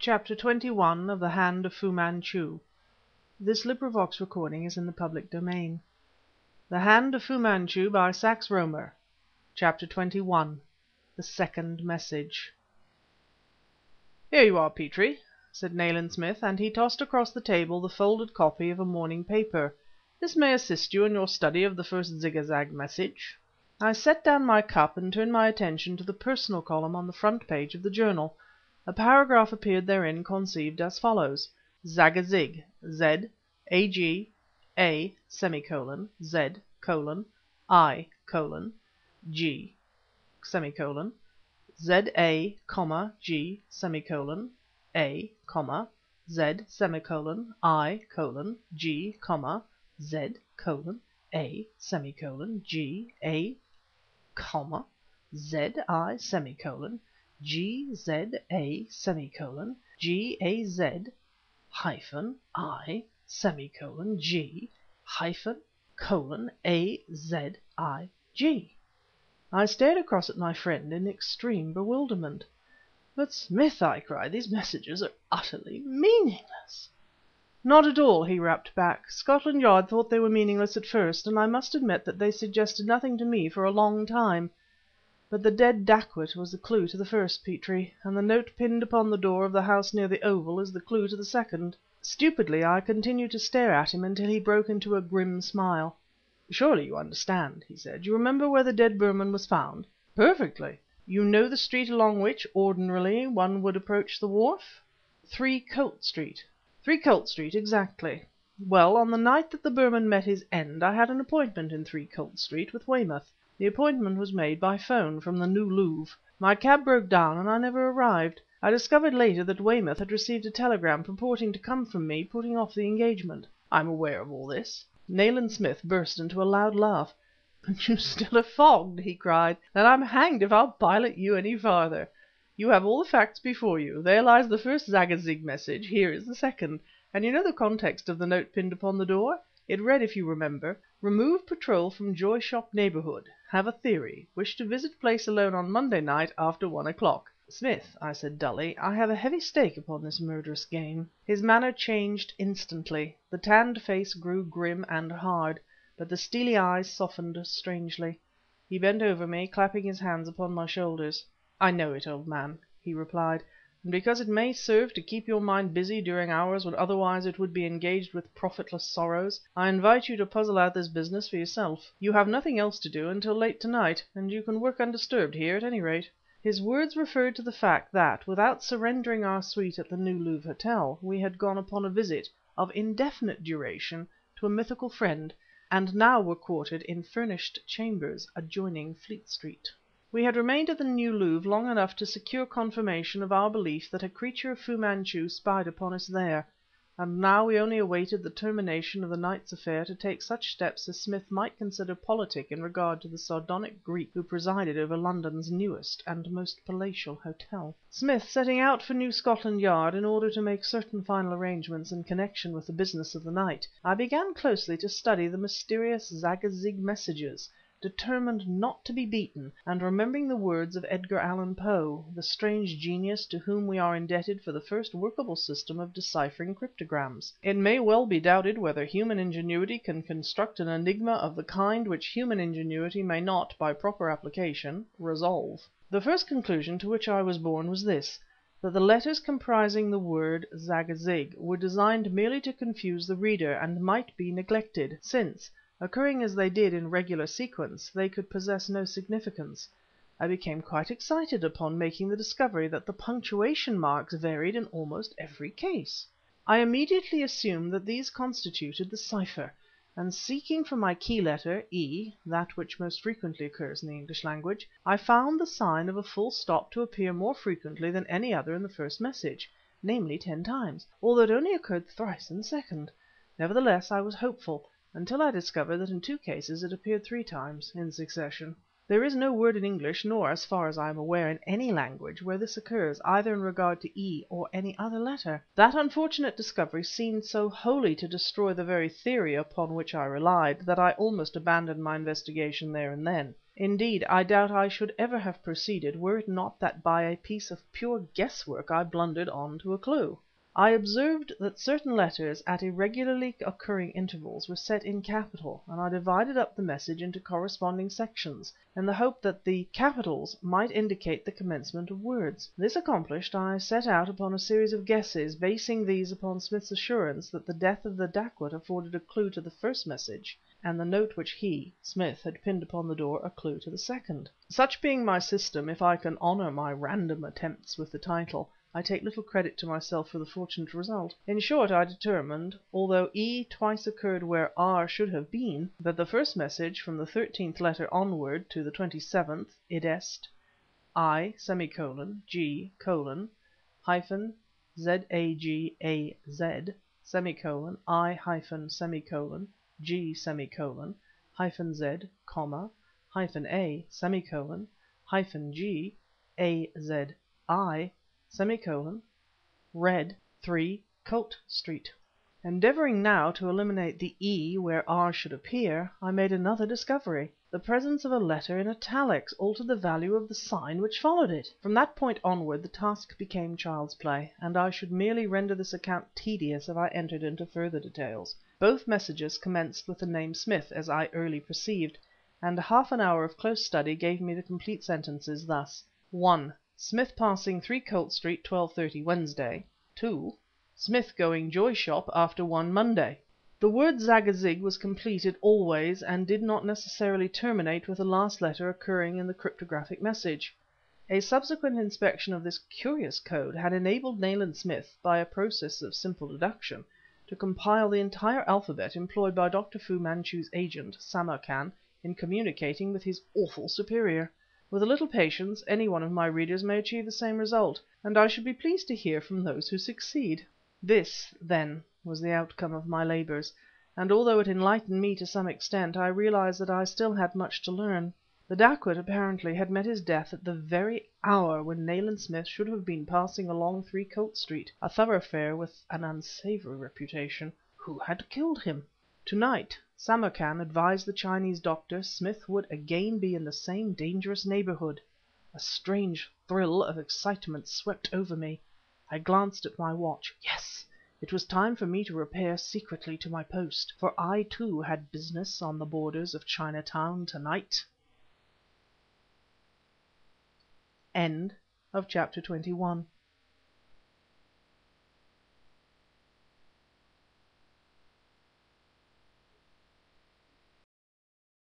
Chapter 21 of the Hand of Fu-Manchu. The Hand of Fu-Manchu by Sax Rohmer. Chapter 21. The Second Message. "Here you are, Petrie," said Nayland Smith, and he tossed across the table the folded copy of a morning paper. "This may assist you in your study of the first zigzag message." I set down my cup and turned my attention to the personal column on the front page of the journal. A paragraph appeared therein conceived as follows: Zagazig, Z, A.G., A, semicolon, Z, colon, I, colon, G, semicolon, Z.A, G, semicolon, A, Z, semicolon, I, colon, G, Z, colon, A, semicolon, G, A, Z, I, semicolon, G, Z, A, semicolon, G, A, Z, hyphen, I, semicolon, G, hyphen, colon, A, Z, I, G. I stared across at my friend in extreme bewilderment. "But, Smith," I cried, "these messages are utterly meaningless!" "Not at all," he rapped back. "Scotland Yard thought they were meaningless at first, and I must admit that they suggested nothing to me for a long time. But the dead dacoit was the clue to the first, Petrie, and the note pinned upon the door of the house near the Oval is the clue to the second." Stupidly I continued to stare at him until he broke into a grim smile. "Surely you understand," he said. "You remember where the dead Burman was found?" "Perfectly." "You know the street along which, ordinarily, one would approach the wharf?" 3 Colt Street. 3 Colt Street, exactly. Well, on the night that the Burman met his end I had an appointment in 3 Colt Street with Weymouth. The appointment was made by 'phone from the New Louvre. My cab broke down and I never arrived. I discovered later that Weymouth had received a telegram purporting to come from me, putting off the engagement. I am aware of all this." Nayland Smith burst into a loud laugh. "But you still are fogged!" he cried. "Then I'm hanged if I'll pilot you any farther. You have all the facts before you. There lies the first Zagazig message, here is the second. And you know the context of the note pinned upon the door? It read, if you remember: 'Remove patrol from Joy Shop neighborhood. Have a theory. Wish to visit place alone on Monday night after 1 o'clock.' Smith," I said dully, "I have a heavy stake upon this murderous game." His manner changed instantly. The tanned face grew grim and hard, but the steely eyes softened strangely. He bent over me, clapping his hands upon my shoulders. "I know it, old man," he replied, "and because it may serve to keep your mind busy during hours when otherwise it would be engaged with profitless sorrows, I invite you to puzzle out this business for yourself. You have nothing else to do until late to night, and you can work undisturbed here at any rate." His words referred to the fact that, without surrendering our suite at the New Louvre Hotel, we had gone upon a visit, of indefinite duration, to a mythical friend, and now were quartered in furnished chambers adjoining Fleet Street. We had remained at the New Louvre long enough to secure confirmation of our belief that a creature of Fu Manchu spied upon us there, and now we only awaited the termination of the night's affair to take such steps as Smith might consider politic in regard to the sardonic Greek who presided over London's newest and most palatial hotel. Smith setting out for New Scotland Yard in order to make certain final arrangements in connection with the business of the night, I began closely to study the mysterious Zagazig messages, determined not to be beaten, and remembering the words of Edgar Allan Poe, the strange genius to whom we are indebted for the first workable system of deciphering cryptograms: "It may well be doubted whether human ingenuity can construct an enigma of the kind which human ingenuity may not, by proper application, resolve." The first conclusion to which I was borne was this: that the letters comprising the word Zagazig were designed merely to confuse the reader, and might be neglected, since, occurring as they did in regular sequence, they could possess no significance. I became quite excited upon making the discovery that the punctuation marks varied in almost every case. I immediately assumed that these constituted the cipher, and seeking for my key letter, E, that which most frequently occurs in the English language, I found the sign of a full stop to appear more frequently than any other in the first message, namely 10 times, although it only occurred thrice in the second. Nevertheless I was hopeful, until I discovered that in 2 cases it appeared 3 times in succession. There is no word in English, nor, as far as I am aware, in any language, where this occurs, either in regard to E or any other letter. That unfortunate discovery seemed so wholly to destroy the very theory upon which I relied, that I almost abandoned my investigation there and then. Indeed, I doubt I should ever have proceeded, were it not that by a piece of pure guesswork I blundered on to a clue. I observed that certain letters at irregularly occurring intervals were set in capital, and I divided up the message into corresponding sections, in the hope that the capitals might indicate the commencement of words. This accomplished, I set out upon a series of guesses, basing these upon Smith's assurance that the death of the dacoit afforded a clue to the first message, and the note which he, Smith, had pinned upon the door a clue to the second. Such being my system, if I can honour my random attempts with the title, I take little credit to myself for the fortunate result. In short, I determined, although E twice occurred where R should have been, that the first message from the 13th letter onward to the 27th, i.e. I, G, hyphen, ZAGAZ, semicolon, I hyphen, semicolon, G, semicolon, hyphen Z, comma, hyphen A, semicolon, hyphen G, AZI, semicolon, Red, 3, Colt Street. Endeavouring now to eliminate the E where R should appear, I made another discovery. The presence of a letter in italics altered the value of the sign which followed it. From that point onward the task became child's play, and I should merely render this account tedious if I entered into further details. Both messages commenced with the name Smith, as I early perceived, and half an hour of close study gave me the complete sentences thus: 1. Smith passing 3 Colt Street 12:30 Wednesday. 2. Smith going Joy Shop after 1 Monday. The word Zagazig was completed always and did not necessarily terminate with the last letter occurring in the cryptographic message. A subsequent inspection of this curious code had enabled Nayland Smith, by a process of simple deduction, to compile the entire alphabet employed by Dr. Fu-Manchu's agent, Samarkan, in communicating with his awful superior. With a little patience any one of my readers may achieve the same result, and I should be pleased to hear from those who succeed. This, then, was the outcome of my labours, and although it enlightened me to some extent, I realized that I still had much to learn. The dacoit apparently had met his death at the very hour when Nayland Smith should have been passing along 3 Colt Street, a thoroughfare with an unsavoury reputation. Who had killed him? Tonight Samarkan advised the Chinese doctor Smith would again be in the same dangerous neighbourhood. A strange thrill of excitement swept over me. I glanced at my watch. Yes, it was time for me to repair secretly to my post, for I too had business on the borders of Chinatown tonight. End of chapter 21.